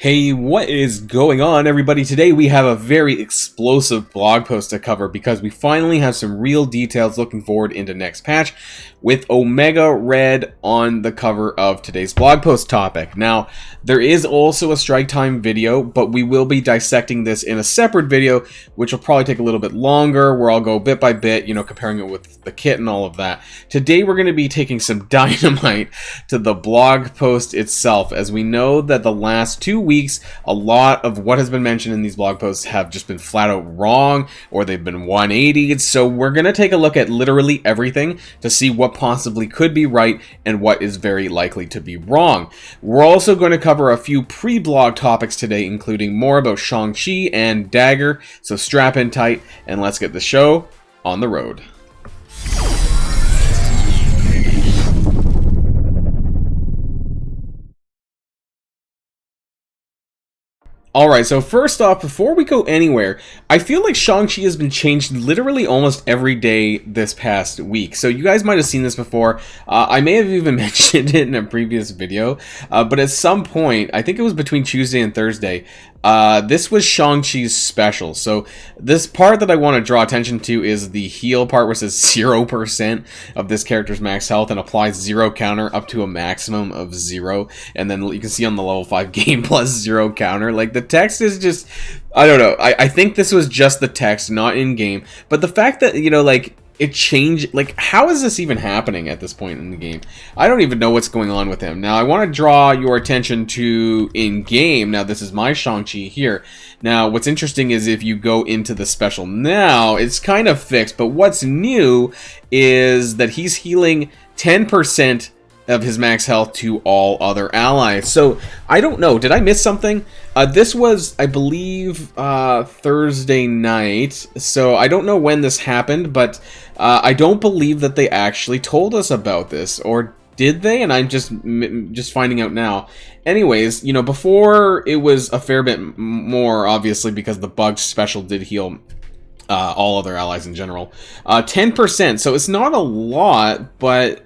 Hey, what is going on, everybody? Today we have a very explosive blog post to cover because we finally have some real details looking forward into next patch with Omega Red on the cover of today's blog post topic. Now, there is also a strike time video, but we will be dissecting this in a separate video, which will probably take a little bit longer, where I'll go bit by bit, comparing it with the kit and all of that. Today we're going to be taking some dynamite to the blog post itself, as we know that the last 2 weeks, a lot of what has been mentioned in these blog posts have just been flat out wrong, or they've been 180'd. So we're going to take a look at literally everything to see what possibly could be right and what is very likely to be wrong. We're also going to cover a few pre-blog topics today, including more about Shang-Chi and Dagger. So strap in tight and let's get the show on the road. Alright, so first off, before we go anywhere, I feel like Shang-Chi has been changed literally almost every day this past week. So you guys might have seen this before. I may have even mentioned it in a previous video, but at some point, I think it was between Tuesday and Thursday, this was Shang-Chi's special. So this part that I want to draw attention to is the heal part, where it says 0% of this character's max health and applies 0 counter up to a maximum of 0. And then you can see on the level 5 game plus 0 counter. Like, the text is just, I don't know. I think this was just the text, not in game. But the fact that, it changed, how is this even happening at this point in the game? I don't even know what's going on with him. Now, I want to draw your attention to in-game. Now, this is my Shang-Chi here. Now, what's interesting is if you go into the special now, it's kind of fixed, but what's new is that he's healing 10% of his max health to all other allies. So, I don't know. Did I miss something? This was, I believe, Thursday night. So, I don't know when this happened, but I don't believe that they actually told us about this. Or did they? And I'm just finding out now. Anyways, before it was a fair bit more, obviously, because the bug special did heal all other allies in general. 10%. So, it's not a lot, but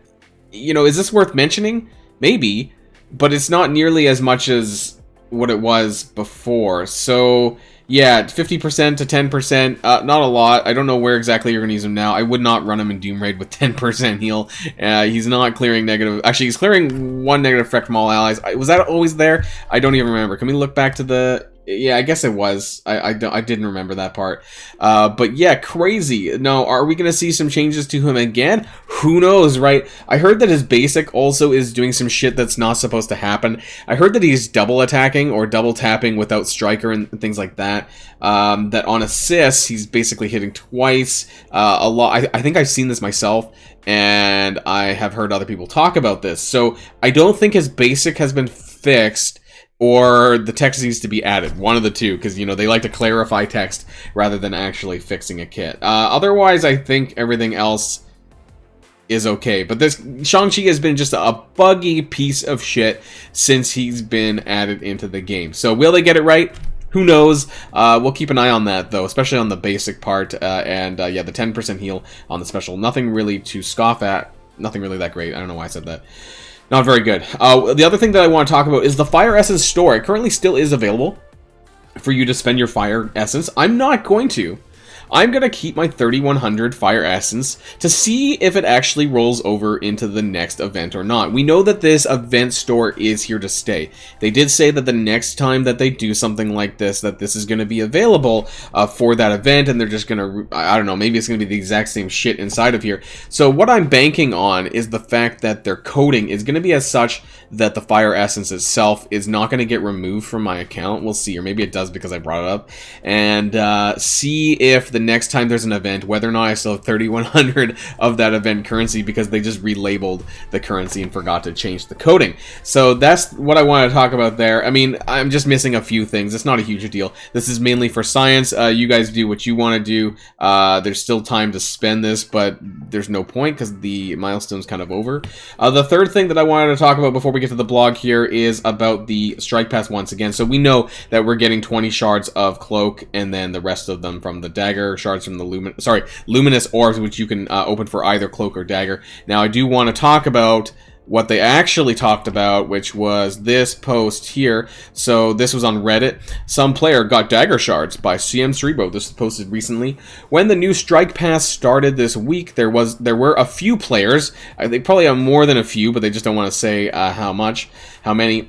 is this worth mentioning? Maybe, but it's not nearly as much as what it was before. So, yeah, 50% to 10%, not a lot. I don't know where exactly you're going to use him now. I would not run him in Doom Raid with 10% heal. He's not clearing negative. Actually, he's clearing 1 negative effect from all allies. Was that always there? I don't even remember. Can we look back to the... Yeah, I guess it was. I didn't remember that part. But yeah, crazy. Now, are we going to see some changes to him again? Who knows, right? I heard that his basic also is doing some shit that's not supposed to happen. I heard that he's double attacking or double tapping without striker and things like that. That on assists, he's basically hitting twice. A lot. I think I've seen this myself, and I have heard other people talk about this. So I don't think his basic has been fixed, or the text needs to be added. One of the two, because, they like to clarify text rather than actually fixing a kit. Otherwise, I think everything else is okay. But this Shang-Chi has been just a buggy piece of shit since he's been added into the game. So, will they get it right? Who knows? We'll keep an eye on that, though, especially on the basic part. Yeah, the 10% heal on the special. Nothing really to scoff at. Nothing really that great. I don't know why I said that. Not very good. The other thing that I want to talk about is the Fire Essence store. It currently still is available for you to spend your Fire Essence. I'm not going to. I'm going to keep my 3100 Fire Essence to see if it actually rolls over into the next event or not. We know that this event store is here to stay. They did say that the next time that they do something like this, that this is going to be available for that event, and they're just going to, I don't know, maybe it's going to be the exact same shit inside of here. So what I'm banking on is the fact that their coding is going to be as such that the Fire Essence itself is not going to get removed from my account. We'll see, or maybe it does because I brought it up. And see if the next time there's an event, whether or not I still have 3100 of that event currency, because they just relabeled the currency and forgot to change the coding. So that's what I want to talk about there. I mean, I'm just missing a few things. It's not a huge deal. This is mainly for science. You guys do what you want to do. There's still time to spend this, but there's no point because the milestone's kind of over. The third thing that I wanted to talk about before we get to the blog here is about the strike pass once again. So we know that we're getting 20 shards of cloak, and then the rest of them from the dagger, shards from the luminous orbs, which you can open for either cloak or dagger. Now, I do want to talk about what they actually talked about, which was this post here. So this was on Reddit. Some player got dagger shards by CM Cerebro. This was posted recently. When the new strike pass started this week, there were a few players. They probably have more than a few, but they just don't want to say how many,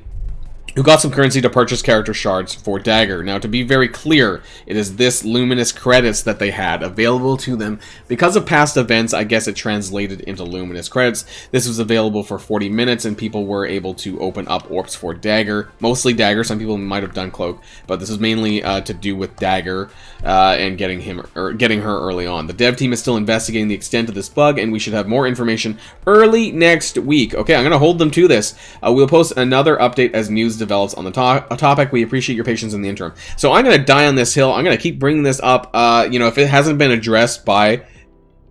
who got some currency to purchase character shards for Dagger. Now, to be very clear, it is this Luminous credits that they had available to them. Because of past events, I guess it translated into Luminous credits. This was available for 40 minutes, and people were able to open up orbs for Dagger. Mostly Dagger, some people might have done Cloak, but this is mainly to do with Dagger and getting her early on. The dev team is still investigating the extent of this bug, and we should have more information early next week. Okay, I'm going to hold them to this. We'll post another update as news develops on the topic. We appreciate your patience in the interim. So I'm going to die on this hill. I'm going to keep bringing this up. If it hasn't been addressed by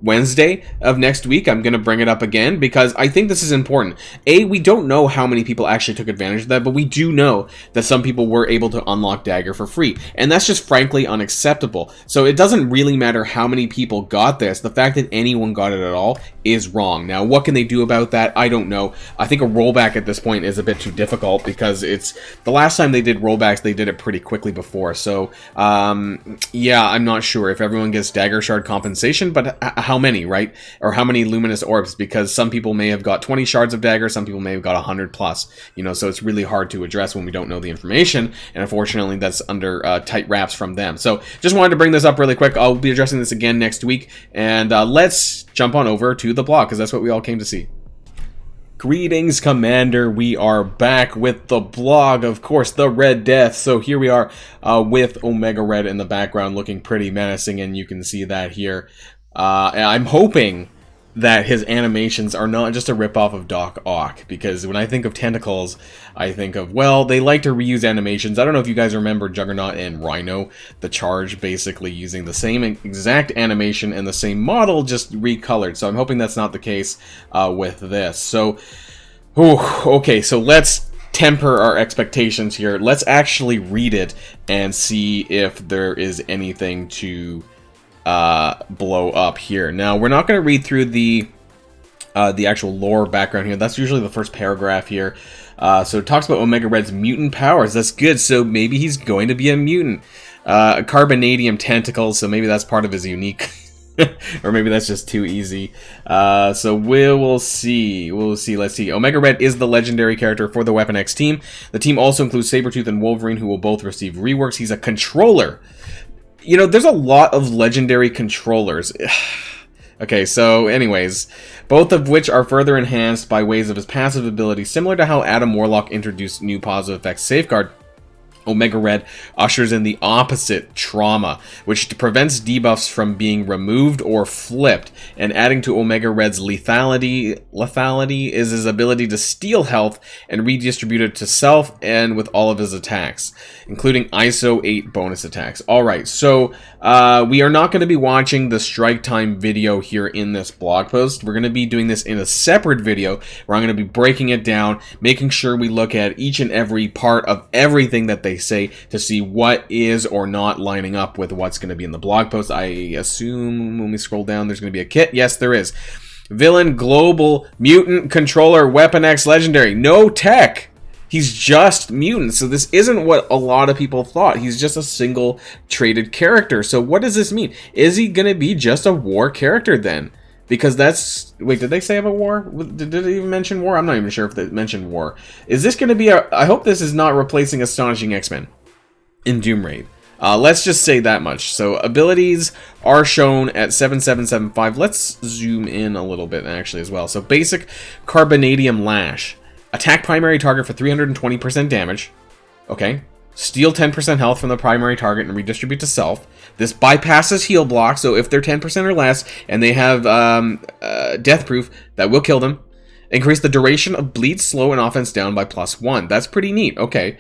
Wednesday of next week, I'm going to bring it up again because I think this is important. We don't know how many people actually took advantage of that, but we do know that some people were able to unlock Dagger for free, and that's just frankly unacceptable. So it doesn't really matter how many people got this. The fact that anyone got it at all is wrong. Now, what can they do about that? I don't know. I think a rollback at this point is a bit too difficult because it's the last time they did rollbacks, they did it pretty quickly before. So, yeah, I'm not sure if everyone gets Dagger Shard compensation, but how many, right? Or how many Luminous Orbs, because some people may have got 20 shards of Dagger, some people may have got 100 plus, so it's really hard to address when we don't know the information, and unfortunately that's under tight wraps from them. So just wanted to bring this up really quick. I'll be addressing this again next week, and let's jump on over to the blog, because that's what we all came to see. Greetings, Commander. We are back with the blog, of course, the Red Death. So here we are with Omega Red in the background looking pretty menacing, and you can see that here. And I'm hoping that his animations are not just a ripoff of Doc Ock, because when I think of tentacles, I think of, well, they like to reuse animations. I don't know if you guys remember Juggernaut and Rhino, the Charge, basically using the same exact animation and the same model, just recolored. So I'm hoping that's not the case with this. So, okay, so let's temper our expectations here. Let's actually read it and see if there is anything to blow up here. Now, we're not going to read through the actual lore background here. That's usually the first paragraph here. So it talks about Omega Red's mutant powers. That's good. So maybe he's going to be a mutant. Carbonadium tentacles, so maybe that's part of his unique. Or maybe that's just too easy. So we'll see. Let's see. Omega Red is the legendary character for the Weapon X team. The team also includes Sabretooth and Wolverine, who will both receive reworks. He's a controller. There's a lot of legendary controllers. Okay, so anyways, both of which are further enhanced by ways of his passive ability, similar to how Adam Warlock introduced new positive effects Safeguard. Omega Red ushers in the opposite, Trauma, which prevents debuffs from being removed or flipped, and adding to Omega Red's lethality is his ability to steal health and redistribute it to self and with all of his attacks, including ISO 8 bonus attacks. Alright, so we are not going to be watching the strike time video here in this blog post. We're going to be doing this in a separate video where I'm going to be breaking it down, making sure we look at each and every part of everything that they say to see what is or not lining up with what's going to be in the blog post. I assume when we scroll down there's going to be a kit. Yes, there is. Villain, Global, Mutant, Controller, Weapon X, Legendary. No tech. He's just mutant. So this isn't what a lot of people thought. He's just a single traded character. So what does this mean? Is he going to be just a war character then? Because that's... Wait, did they say about war? Did they even mention war? I'm not even sure if they mentioned war. Is this going to be a... I hope this is not replacing Astonishing X-Men in Doom Raid. Let's just say that much. So, abilities are shown at 7775. Let's zoom in a little bit, actually, as well. So, basic Carbonadium Lash. Attack primary target for 320% damage. Okay. Steal 10% health from the primary target and redistribute to self. This bypasses heal block, so if they're 10% or less and they have death proof, that will kill them. Increase the duration of bleed slow and offense down by +1. That's pretty neat. Okay.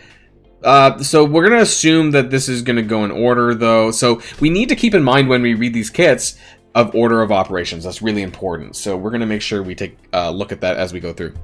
So we're going to assume that this is going to go in order, though. So we need to keep in mind when we read these kits of order of operations. That's really important. So we're going to make sure we take a look at that as we go through.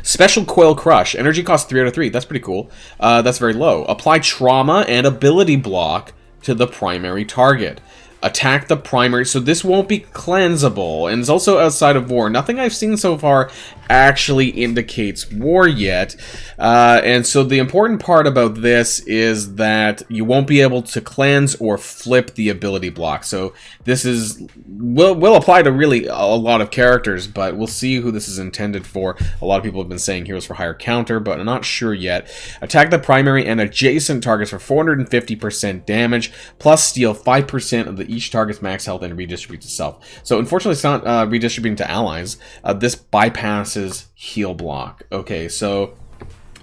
Special Coil Crush. Energy cost 3 out of 3. That's pretty cool. That's very low. Apply Trauma and Ability Block to the primary target. Attack the primary, so this won't be cleansable, and it's also outside of war. Nothing I've seen so far actually indicates war yet, and so the important part about this is that you won't be able to cleanse or flip the ability block. So this will apply to really a lot of characters, but we'll see who this is intended for. A lot of people have been saying Heroes for Hire counter, but I'm not sure yet. Attack the primary and adjacent targets for 450% damage, plus steal 5% of each target's max health and redistribute to self. So unfortunately it's not redistributing to allies. This bypasses heal block. Okay, so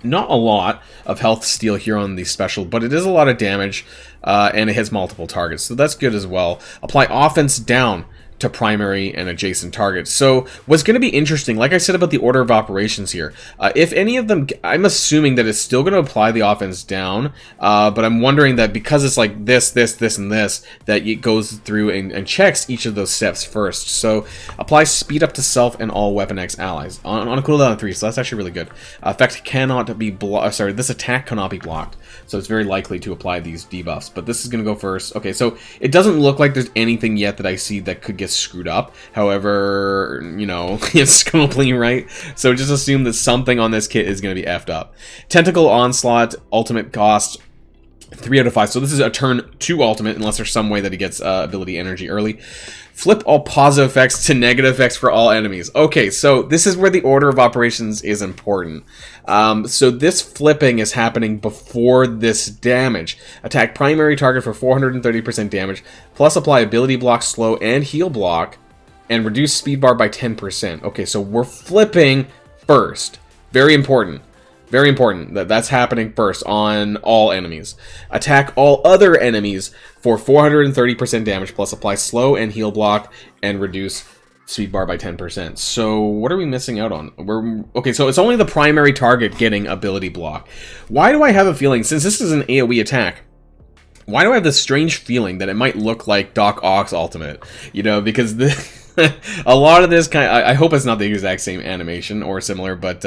not a lot of health steal here on the special, but it is a lot of damage, and it hits multiple targets, so that's good as well. Apply offense down to primary and adjacent targets. So what's going to be interesting, like I said about the order of operations here, if any of them, I'm assuming that it's still going to apply the offense down, but I'm wondering that because it's like this, and this, that it goes through and checks each of those steps first. So apply speed up to self and all Weapon X allies on a cooldown of 3, so that's actually really good. Effect cannot be blocked. Sorry, this attack cannot be blocked, so it's very likely to apply these debuffs, but this is going to go first. Okay, so it doesn't look like there's anything yet that I see that could get screwed up. However, you know, it's complete right, so just assume that something on this kit is going to be effed up. Tentacle Onslaught, ultimate cost 3 out of 5, so this is a turn 2 ultimate unless there's some way that he gets ability energy early. Flip all positive effects to negative effects for all enemies. Okay, so this is where the order of operations is important. So this flipping is happening before this damage. Attack primary target for 430% damage, plus apply ability block, slow, and heal block, and reduce speed bar by 10%. Okay, so we're flipping first. Very important. Very important that that's happening first on all enemies. Attack all other enemies for 430% damage, plus apply slow and heal block, and reduce speed bar by 10%. So what are we missing out on? Okay, so it's only the primary target getting ability block. Why do I have a feeling, since this is an AoE attack, why do I have this strange feeling that it might look like Doc Ock's ultimate? You know, because a lot of this kind of, I hope it's not the exact same animation or similar, but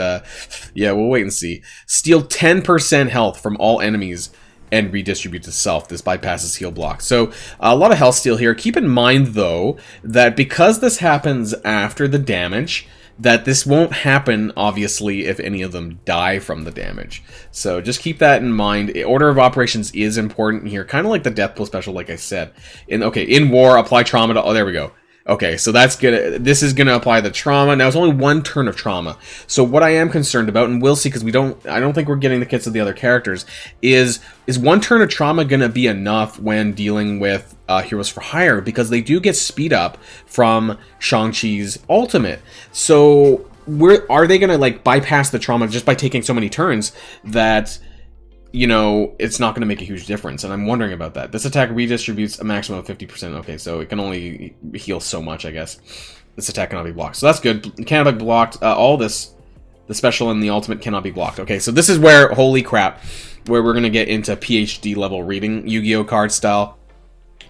yeah, we'll wait and see. Steal 10% health from all enemies and redistribute to self. This bypasses heal block. So a lot of health steal here. Keep in mind though that because this happens after the damage, that this won't happen obviously if any of them die from the damage. So just keep that in mind. Order of operations is important here, kind of like the death pool special, like I said. In war, apply trauma to, oh, there we go. Okay, so that's good. This is going to apply the trauma. Now, it's only 1 turn of trauma. So what I am concerned about, and we'll see because I don't think we're getting the kits of the other characters, is 1 turn of trauma going to be enough when dealing with Heroes for Hire? Because they do get speed up from Shang-Chi's ultimate. So are they going to like bypass the trauma just by taking so many turns that, you know, it's not going to make a huge difference, and I'm wondering about that. This attack redistributes a maximum of 50%. Okay, so it can only heal so much, I guess. This attack cannot be blocked, so that's good. It cannot be blocked. All this, the special and the ultimate, cannot be blocked. Okay, so this is where, holy crap, where we're going to get into PhD level reading, Yu-Gi-Oh card style.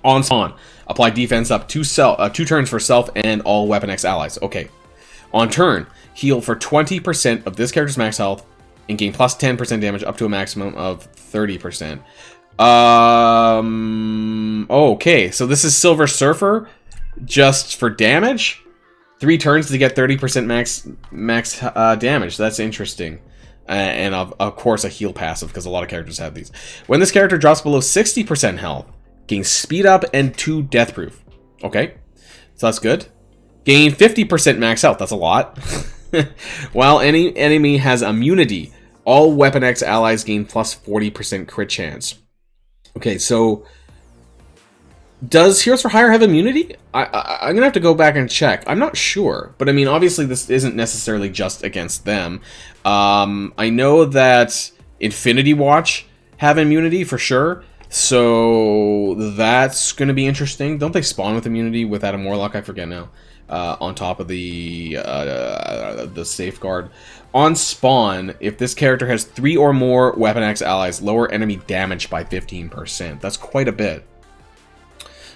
On spawn, apply defense up 2 turns for self and all Weapon X allies. Okay, on turn, heal for 20% of this character's max health, and gain plus 10% damage up to a maximum of 30%. Okay, so this is Silver Surfer just for damage? 3 turns to get 30% max damage. That's interesting. And of course a heal passive, because a lot of characters have these. When this character drops below 60% health, gain speed up and 2 death proof. Okay, so that's good. Gain 50% max health. That's a lot. While any enemy has immunity, all Weapon X allies gain plus 40% crit chance. Okay, so does Heroes for Hire have immunity? I'm gonna have to go back and check. I'm not sure, but I mean, obviously this isn't necessarily just against them. I know that Infinity Watch have immunity for sure, so that's gonna be interesting. Don't they spawn with immunity with Adam Warlock? I forget now. On top of the safeguard. On spawn, if this character has 3 or more Weapon X allies, lower enemy damage by 15%. That's quite a bit.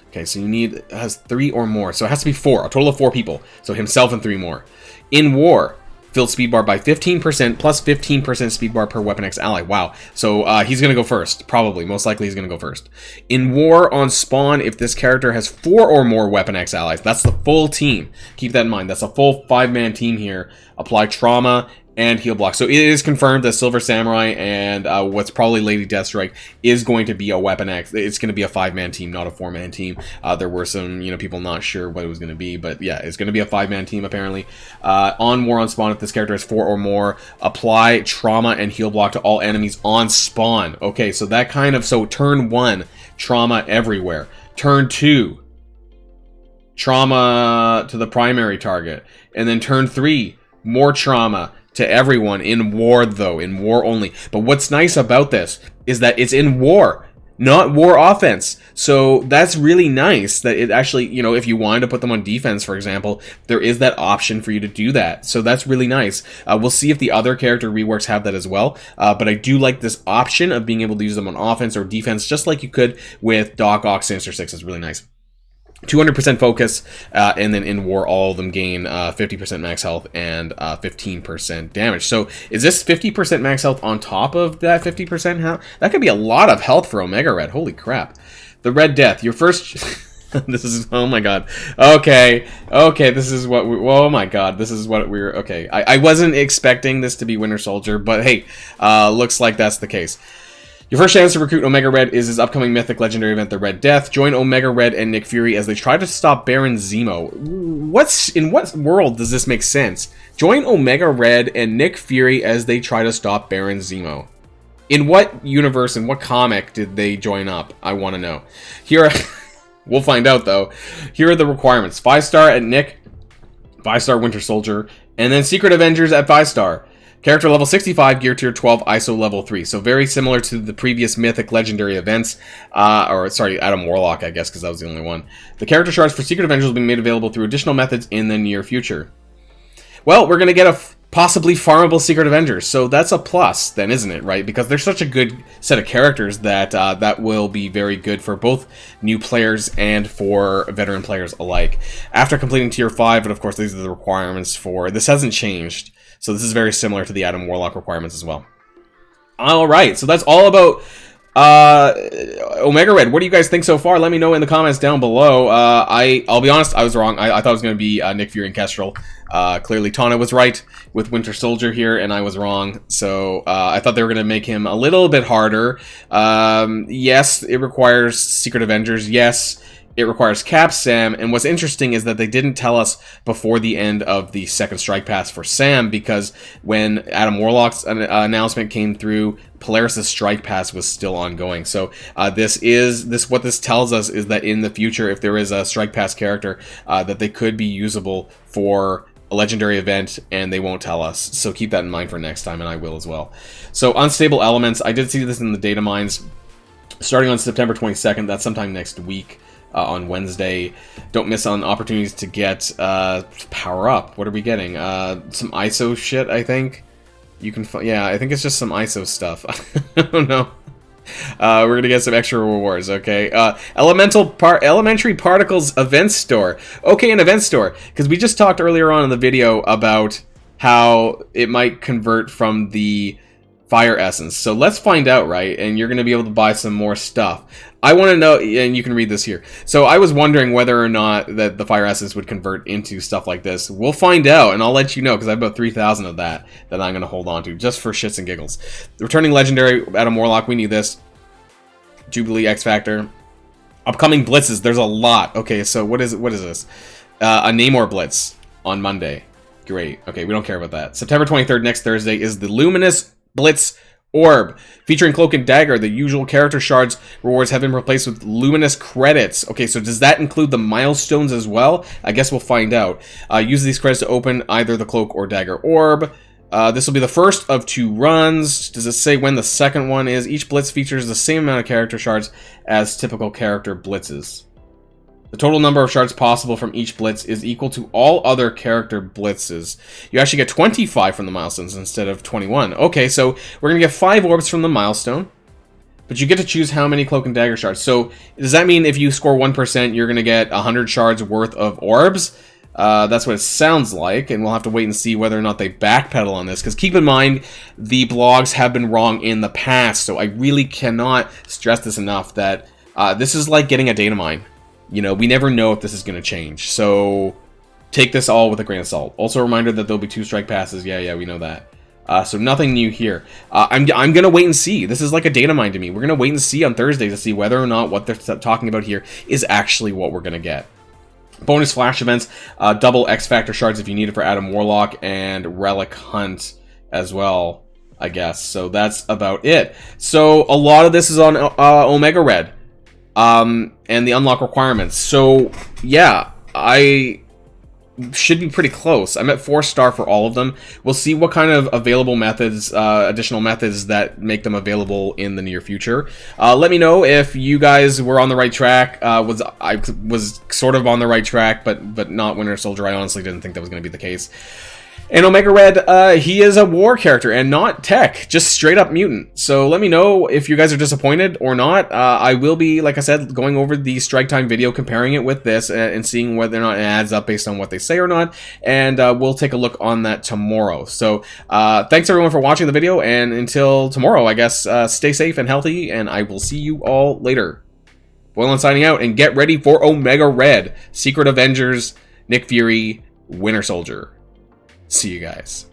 Okay, so has 3 or more. So it has to be 4, a total of 4 people. So himself and 3 more. In war, filled speed bar by 15%, plus 15% speed bar per Weapon X ally. Wow. So he's going to go first. Probably. Most likely he's going to go first. In War on spawn, if this character has 4 or more Weapon X allies, that's the full team. Keep that in mind. That's a full 5-man team here. Apply trauma and heal block. So it is confirmed that Silver Samurai and what's probably Lady Deathstrike is going to be a Weapon X. It's going to be a 5-man team, not a 4-man team. There were some, people not sure what it was going to be, but yeah, it's going to be a 5-man team apparently. On War on spawn, if this character has 4 or more, apply trauma and heal block to all enemies on spawn. Okay, so that kind of, so turn 1, trauma everywhere. Turn 2, trauma to the primary target. And then turn 3, more trauma to everyone in War, though, in War only. But what's nice about this is that it's in War, not War offense. So that's really nice that it actually, if you wanted to put them on defense, for example, there is that option for you to do that. So that's really nice. We'll see if the other character reworks have that as well. But I do like this option of being able to use them on offense or defense, just like you could with Doc Ock Sinister Six. Is really nice. 200% focus, and then in War, all of them gain 50% max health and 15% damage. So is this 50% max health on top of that 50% health? That could be a lot of health for Omega Red. Holy crap. The Red Death, your first... this is... Oh my god. Okay, this is what we... Oh my god, this is what we're... Okay, I wasn't expecting this to be Winter Soldier, but hey, looks like that's the case. Your first chance to recruit Omega Red is his upcoming mythic legendary event, the Red Death. Join Omega Red and Nick Fury as they try to stop Baron Zemo. In what world does this make sense? Join Omega Red and Nick Fury as they try to stop Baron Zemo. In what universe, in what comic did they join up? I want to know. Here, we'll find out though. Here are the requirements. 5-star at Nick, 5-star Winter Soldier, and then Secret Avengers at 5-star. Character level 65, gear tier 12, ISO level 3. So very similar to the previous mythic legendary events. Adam Warlock, I guess, because that was the only one. The character shards for Secret Avengers will be made available through additional methods in the near future. Well, we're going to get a possibly farmable Secret Avengers. So that's a plus then, isn't it, right? Because they're such a good set of characters that that will be very good for both new players and for veteran players alike. After completing tier 5, and of course these are the requirements for... This hasn't changed. So this is very similar to the Adam Warlock requirements as well. Alright, so that's all about Omega Red. What do you guys think so far? Let me know in the comments down below. I'll be honest, I was wrong. I thought it was going to be Nick Fury and Kestrel. Clearly Tana was right with Winter Soldier here, and I was wrong. So I thought they were going to make him a little bit harder. Yes, it requires Secret Avengers. Yes, it requires Cap Sam, and what's interesting is that they didn't tell us before the end of the second strike pass for Sam, because when Adam Warlock's announcement came through, Polaris' strike pass was still ongoing. So what this tells us is that in the future, if there is a strike pass character, that they could be usable for a legendary event, and they won't tell us. So keep that in mind for next time, and I will as well. So unstable elements, I did see this in the data mines starting on September 22nd. That's sometime next week. On Wednesday. Don't miss on opportunities to get power up. What are we getting? Some ISO shit, I think. You can yeah, I think it's just some ISO stuff. I don't know. We're gonna get some extra rewards, okay? Elementary Particles Event Store. Okay, an event store. Because we just talked earlier on in the video about how it might convert from the Fire Essence. So let's find out, right? And you're going to be able to buy some more stuff. I want to know, and you can read this here. So I was wondering whether or not that the Fire Essence would convert into stuff like this. We'll find out, and I'll let you know, because I have about 3,000 of that I'm going to hold on to, just for shits and giggles. The Returning Legendary, Adam Warlock, we need this. Jubilee, X Factor. Upcoming blitzes, there's a lot. Okay, so what is this? A Namor Blitz on Monday. Great. Okay, we don't care about that. September 23rd, next Thursday, is the Luminous Blitz Orb, featuring Cloak and Dagger. The usual character shards rewards have been replaced with luminous credits. Okay, so does that include the milestones as well? I guess we'll find out. Use these credits to open either the Cloak or Dagger Orb. This will be the first of 2 runs. Does it say when the second one is? Each blitz features the same amount of character shards as typical character blitzes. The total number of shards possible from each blitz is equal to all other character blitzes. You actually get 25 from the milestones instead of 21. Okay, so we're going to get 5 orbs from the milestone, but you get to choose how many Cloak and Dagger shards. So does that mean if you score 1%, you're going to get 100 shards worth of orbs? That's what it sounds like, and we'll have to wait and see whether or not they backpedal on this, because keep in mind, the blogs have been wrong in the past, so I really cannot stress this enough that this is like getting a data mine. You know, we never know if this is going to change, so take this all with a grain of salt. Also a reminder that there'll be 2 strike passes. Yeah, we know that. So nothing new here. I'm going to wait and see. This is like a data mine to me. We're going to wait and see on Thursday to see whether or not what they're talking about here is actually what we're going to get. Bonus flash events, double X Factor shards if you need it for Adam Warlock, and Relic Hunt as well, I guess. So that's about it. So a lot of this is on Omega Red, and the unlock requirements. So yeah, I should be pretty close. I'm at 4-star for all of them. We'll see what kind of available methods, additional methods that make them available in the near future. Let me know if you guys were on the right track. I was sort of on the right track, but not Winter Soldier. I honestly didn't think that was going to be the case. And Omega Red, he is a war character and not tech, just straight up mutant. So let me know if you guys are disappointed or not. I will be, like I said, going over the Strike Time video, comparing it with this, and seeing whether or not it adds up based on what they say or not. And we'll take a look on that tomorrow. So thanks everyone for watching the video, and until tomorrow, I guess, stay safe and healthy, and I will see you all later. Boilon signing out, and get ready for Omega Red, Secret Avengers, Nick Fury, Winter Soldier. See you guys.